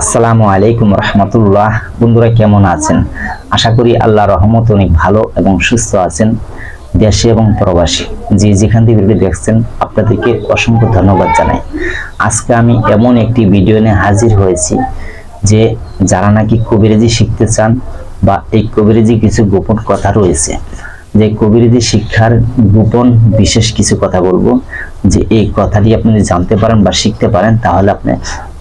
আসসালামু আলাইকুম রহমতুল্লাহ। বন্ধুরা কেমন আছেন? আশা করি আল্লাহর রহমতে অনেক ভালো এবং সুস্থ আছেন, দেশে এবং প্রবাসী। যেখান থেকে ভিডিও দেখছেন আপনাদেরকে অসংখ্য ধন্যবাদ জানাই। আজকে আমি এমন একটি ভিডিও নিয়ে হাজির হয়েছি যে যারা নাকি কবিরাজি শিখতে চান বা এই কবিরাজি কিছু গোপন কথা রয়েছে, যে কবিরাজি শিক্ষার গোপন বিশেষ কিছু কথা বলবো, যে এই কথাটি আপনি জানতে পারেন বা শিখতে পারেন তাহলে আপনি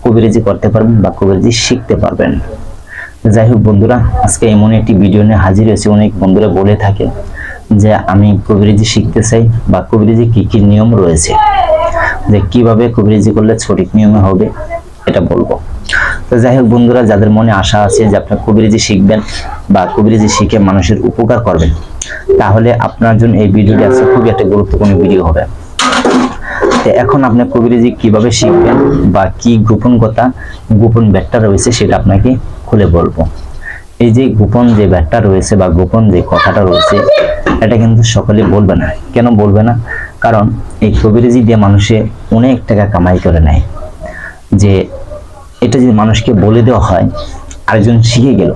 কবিরাজি করতে পারবেন বা কবিরাজি শিখতে পারবেন। যাই হোক বন্ধুরা, আজকে এমন একটি ভিডিও নিয়ে হাজির হয়েছি। অনেক বন্ধুরা বলে থাকে যে আমি কবিরাজি শিখতে চাই বা কবিরাজি কি কি নিয়ম রয়েছে, যে কিভাবে কবিরাজি করলে সঠিক নিয়মে হবে, এটা বলবো। তো যাই হোক বন্ধুরা, যাদের মনে আশা আছে যে আপনি কবিরাজি শিখবেন বা কবিরাজি শিখে মানুষের উপকার করবেন, তাহলে আপনার জন্য এই ভিডিওটি আজকে খুবই একটা গুরুত্বপূর্ণ ভিডিও হবে। এখন আপনি কবিরাজি কিভাবে শিখবেন বা কি গোপন কথা, গোপন ব্যাটটা রয়েছে সেটা আপনাকে খুলে বলবো। এই যে গোপন যে ব্যাটটা রয়েছে বা গোপন যে কথাটা রয়েছে, এটা কিন্তু সকলে বলবে না। কেন বলবে না? কারণ এই কবিরাজি দিয়ে মানুষে অনেক টাকা কামাই করে নেয়। যে এটা যদি মানুষকে বলে দেওয়া হয়, আরেকজন শিখে গেল,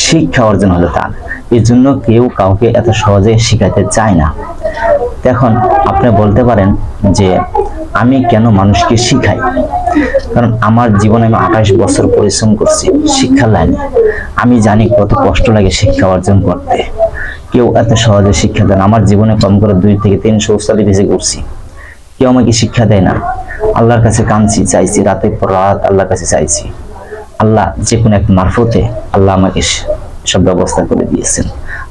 শিক্ষা অর্জন হলো তার, এর জন্য কেউ কাউকে এত সহজে শিখাতে চায় না। এখন আপনি বলতে পারেন যে আমি কেন মানুষকে শিখাই? কারণ আমার জীবনে আমি 28 বছর পরিশ্রম করছি শিক্ষার লাইনে। আমি জানি কত কষ্ট লাগে শিক্ষা অর্জন করতে। কেউ এত সহজে শিক্ষা দেয় না। আমার জীবনে কম করে 2 থেকে 300 উস্তাদি বেঁচে করছি, কেউ আমাকে শিক্ষা দেয় না। আল্লাহর কাছে কাঁদছি, চাইছি, রাতের পর রাত আল্লাহর কাছে চাইছি। আল্লাহ যে কোনো এক মারফতে আল্লাহ আমাকে সব ব্যবস্থা করে দিয়েছেন।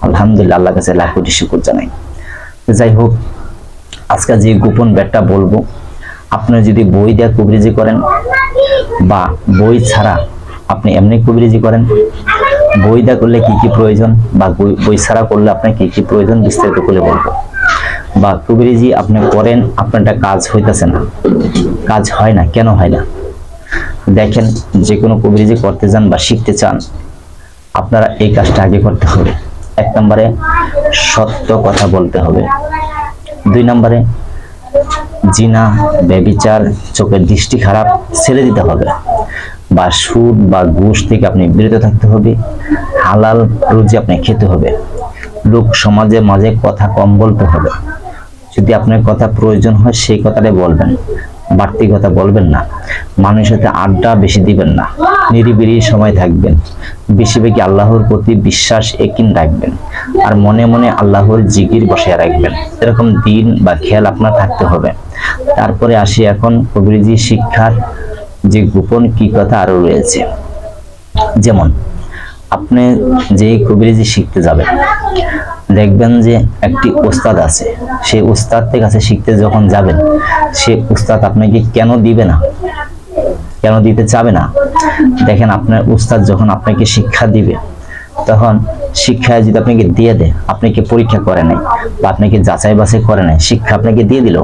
আলহামদুলিল্লাহ, আল্লাহর কাছে লাখ কোটি শুকর জানাই। যাই হোক, আজকে যে গোপন ব্যাটটা বলবো, আপনি যদি বই দিয়ে কবিরাজি করেন বা বই ছাড়া আপনি এমনি কবিরাজি করেন, বই দিয়ে করলে কি কি প্রয়োজন বা বই ছাড়া করলে আপনার কি কি প্রয়োজন বিস্তারিত করে বলবো। বা কবিরাজি আপনি করেন, আপনারটা কাজ হইতেছে না, কাজ হয় না, কেন হয় না? দেখেন, যে কোনো কবিরাজি করতে যান বা শিখতে চান, আপনারা এই কাজটা আগে করতে হবে। 1 নম্বরে সত্য কথা বলতে হবে। 2 নম্বরে জিনা, ব্যভিচার, চোখের দৃষ্টি খারাপ ছেড়ে দিতে হবে, বা সুদ বা ঘুষ থেকে আপনি বিরত থাকতে হবে। হালাল রুজি আপনি খেতে হবে। লোক সমাজের মাঝে কথা কম বলতে হবে। যদি আপনার কথা প্রয়োজন হয় সেই কথাটাই বলবেন, বাড়তি কথা বলবেন না। মানুষের সাথে আড্ডা বেশি দিবেন না। নিরিবিলি সময় থাকবেন। বেশিরভাগই আল্লাহর প্রতি বিশ্বাস একিন রাখবেন, আর মনে মনে আল্লাহর জিকির বসিয়ে রাখবেন। এরকম দিন বা খেয়াল আপনার থাকতে হবে। তারপরে আসি এখন কবিরাজি শিক্ষার যে গোপন কি কথা আরো রয়েছে। যেমন আপনি যে কবিরাজি শিখতে যাবেন, দেখবেন যে একটি ওস্তাদ আছে, সেই ওস্তাদের কাছে শিখতে যখন যাবেন, সে ওস্তাদ আপনাকে কেন দিবে না, কেন দিতে চাবে না? দেখেন, আপনার উস্তাদ যখন আপনাকে শিক্ষা দিবে, তখন শিক্ষায় যদি আপনাকে দিয়ে দেয়, আপনাকে পরীক্ষা করে নাই বা আপনাকে যাচাই বাছাই করে নাই, শিক্ষা আপনাকে দিয়ে দিল,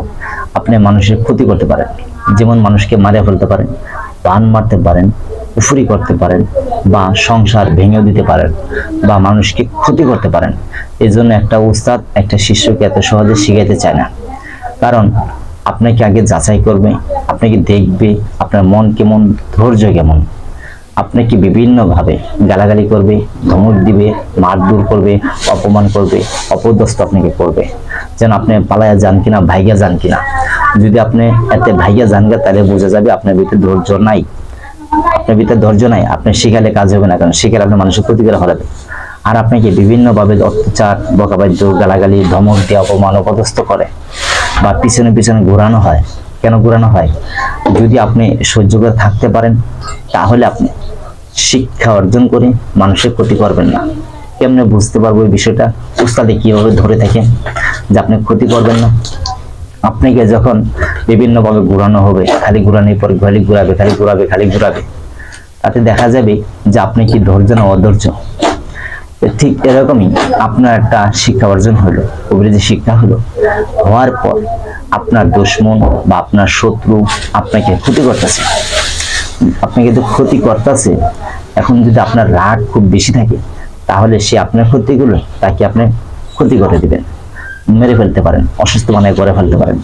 আপনি মানুষের ক্ষতি করতে পারেন। যেমন মানুষকে মারে ফেলতে পারেন, বান মারতে পারেন, কুফরি করতে পারেন, বা সংসার ভেঙে দিতে পারেন, বা মানুষকে ক্ষতি করতে পারেন। এই জন্য একটা উস্তাদ একটা শিষ্যকে এত সহজে শিখাইতে চায় না। কারণ আপনাকে আগে যাচাই করবে, আপনাকে দেখবে আপনার মন কেমন, ধৈর্য কেমন। আপনাকে বিভিন্ন ভাবে গালাগালি করবে, ধমক দিবে, মারধর করবে, অপমান করবে, অপদস্থ আপনাকে করবে, যেন আপনি পালায়া যান কিনা, ভাইগা যান কিনা। যদি আপনি এতে ভাইগা যান গা, তাহলে বোঝা যাবে আপনার ভিতরে ধৈর্য নাই। আপনার ভিতরে ধৈর্য নাই, আপনি শিখালে কাজ হবে না, কারণ শিখালে আপনি মানুষের ক্ষতি করে ফেলাবে। আর আপনাকে বিভিন্ন ভাবে অত্যাচার, বকাবাদ্য, গালাগালি, ধমক দিয়ে অপমান, অপদস্থ করে, বা পিছনে পিছনে ঘোরানো হয়। কেন ঘোরানো হয়? যদি আপনি সহ্য করে থাকতে পারেন, তাহলে আপনি শিক্ষা অর্জন করে মানুষের ক্ষতি করবেন না। কেমনে বুঝতে পারবো এই বিষয়টা? উস্তাদে কিভাবে ধরে থাকে যে আপনি ক্ষতি করবেন না? আপনাকে যখন বিভিন্ন ভাবে ঘোরানো হবে, খালি ঘোরানোর পর খালি ঘুরাবে, খালি ঘুরাবে, খালি ঘুরাবে, তাতে দেখা যাবে যে আপনি কি ধৈর্য না অধৈর্য। ঠিক এরকমই আপনার একটা শিক্ষা অর্জন হলো, কবিরাজি শিক্ষা হলো, হওয়ার পর আপনার দুশমন বা আপনার শত্রু আপনাকে ক্ষতি করতেছে, আপনাকে তো ক্ষতি করতেছে। এখন যদি আপনার রাগ খুব বেশি থাকে, তাহলে সে আপনার ক্ষতিগুলো তাকে আপনি ক্ষতি করে দিবেন, মেরে ফেলতে পারেন, অসুস্থ বানায় করে ফেলতে পারেন।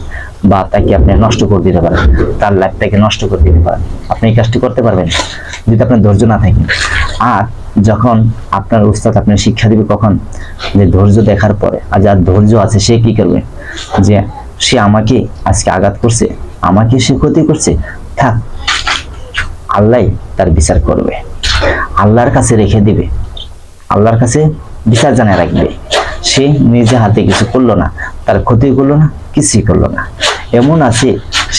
বা তাকে আপনি নষ্ট করে দিতে পারেন, তার লাইফটাকে নষ্ট করে দিতে পারেন। আপনি এই কাজটি করতে পারবেন যদি আপনার ধৈর্য না থাকে। আর যখন আপনার উস্তাদ আপনার শিক্ষা দিবে কখন, যে ধৈর্য দেখার পরে। আর যার ধৈর্য আছে সে কি করবে, যে সে আমাকে আজকে আঘাত করছে, আমাকে সে ক্ষতি করছে, থাক, আল্লাহ তার বিচার করবে, আল্লাহর কাছে রেখে দিবে, আল্লাহর কাছে বিচার জানিয়ে রাখবে। সে নিজে হাতে কিছু করলো না, তার ক্ষতি করলো না, কিছুই করলো না। এমন আছে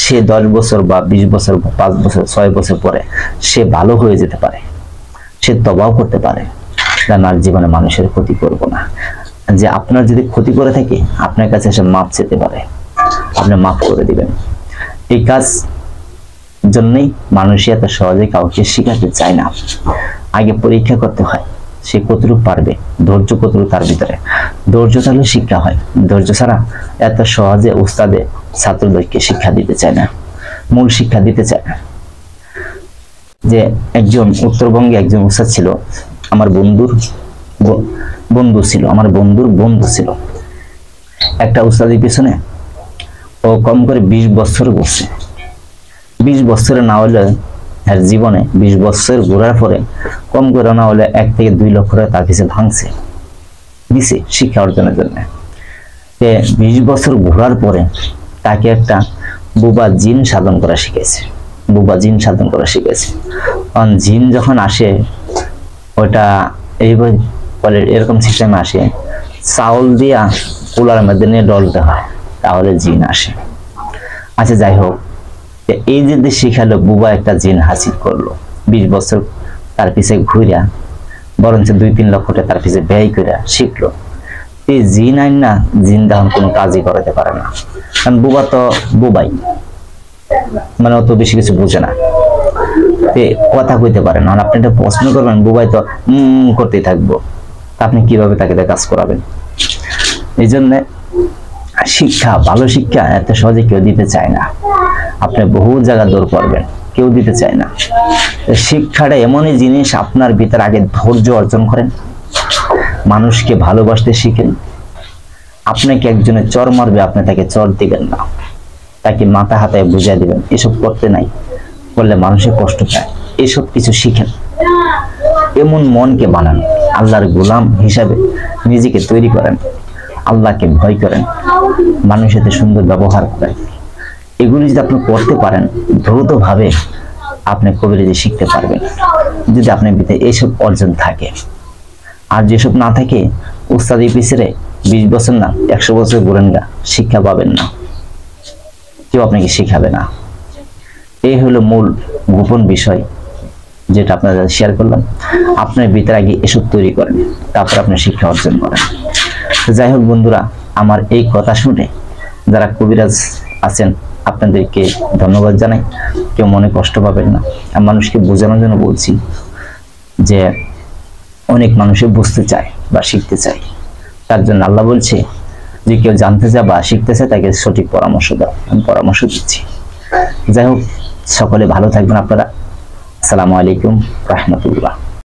সে 10 বছর বা 20 বছর, 5 বছর, 6 বছর পরে সে ভালো হয়ে যেতে পারে, সে তবাও করতে পারে, আর জীবনে মানুষের ক্ষতি করব না। যে আপনার যদি ক্ষতি করে থাকে আপনার কাছে এসে মাপ চেতে পারে, আপনি মাফ করে দিবেন। এই কাজ জন্যই মানুষই এত সহজে কাউকে শিখাতে চায় না। আগে পরীক্ষা করতে হয় সে কতটুকু পারবে, ধৈর্য কতটুকু তার ভিতরে। ধৈর্য থাকলে শিক্ষা হয়, ধৈর্য ছাড়া এত সহজে উস্তাদে ছাত্রদেরকে শিক্ষা দিতে চায় না, মূল শিক্ষা দিতে চায় না। যে একজন উত্তরবঙ্গে একজন উস্তাদ ছিল, আমার বন্ধু ছিল, আমার বন্ধুর বন্ধু ছিল। একটা উস্তাদের পিছনে ও কম করে 20 বছর বসছে। 20 বছরে না হলে এর জীবনে 20 বছর ঘোরার পরে কম করে না হলে 1 থেকে 2 লক্ষ টাকা তার পিছনে ভাঙছে দিছে শিক্ষা অর্জনের জন্য। 20 বছর ঘোরার পরে তাকে একটা বুবা জিন সাধন করা শিখেছে, বুবা জিন সাধন করা শিখেছে। কারণ জিন যখন আসে ওটা এইভাবে বলে, এরকম সিস্টেমে আসে, চাউল দিয়া কুলার মধ্যে নিয়ে ডলতে হয়, তাহলে জিন আসে। আচ্ছা যাই হোক, এই যে শিখালো বুবা একটা জিন হাসিল করলো, 20 বছর তার পিছে ঘুরিয়া, বরঞ্চ 2-3 লক্ষ টাকা তার পিছে ব্যয় করে শিখলো। এই জিন আইন না, জিন তখন কোনো কাজই করাতে পারে না, কারণ বুবা তো বুবাই, মানে অত বেশি কিছু বুঝে না, কথা কইতে পারে না। আপনি একটা প্রশ্ন করবেন, বুবাই তো করতেই থাকবো, আপনি কিভাবে তাকে কাজ করাবেন? এই জন্য শিক্ষা, ভালো শিক্ষা এত সহজে কেউ দিতে চায় না। আপনি বহু জায়গা দৌড় করবেন, কেউ দিতে চায় না। শিক্ষাটা এমনই জিনিস, আপনার ভিতরে আগে ধৈর্য অর্জন করেন, মানুষকে ভালোবাসতে শিখেন। আপনাকে একজনের চর মারবে, আপনি তাকে চর দিবেন না, তাকে মাথা হাতায় বুঝিয়ে দিবেন। এসব করতে নাই, করলে মানুষের কষ্ট পায়। এসব কিছু শিখেন, এমন মনকে বানান, আল্লাহর গোলাম হিসাবে নিজেকে তৈরি করেন, আল্লাহকে ভয় করেন, মানুষের সাথে সুন্দর ব্যবহার করেন। এগুলি যদি আপনি করতে পারেন, দ্রুতভাবে আপনি কবিরাজি শিখতে পারবেন, যদি আপনার ভিতরে এইসব অর্জন থাকে। আর যেসব না থাকে, উস্তাদি পিছনে 20 বছর না 100 বছর ঘুরেন গা, শিক্ষা পাবেন না, কেউ আপনাকে শিখাবে না। এই হলো মূল গোপন বিষয় যেটা আপনাদের শেয়ার করলাম। আপনার ভিতরে আগে এসব তৈরি করেন, তারপর আপনি শিক্ষা অর্জন করেন। যাই হোক বন্ধুরা, আমার এই কথা শুনে যারা কবিরাজ আছেন আপনাদেরকে ধন্যবাদ জানাই। কেউ মনে কষ্ট পাবেন না। আমি মানুষকে বোঝানোর জন্য বলছি যে অনেক মানুষে বুঝতে চায় বা শিখতে চায়, তার জন্য আল্লাহ বলছে যে কেউ জানতে চায় বা শিখতে চায় তাকে সঠিক পরামর্শ দাও। আমি পরামর্শ দিচ্ছি। যাই হোক, সকলে ভালো থাকবেন আপনারা। আসসালামু আলাইকুম রাহমাতুল্লাহ।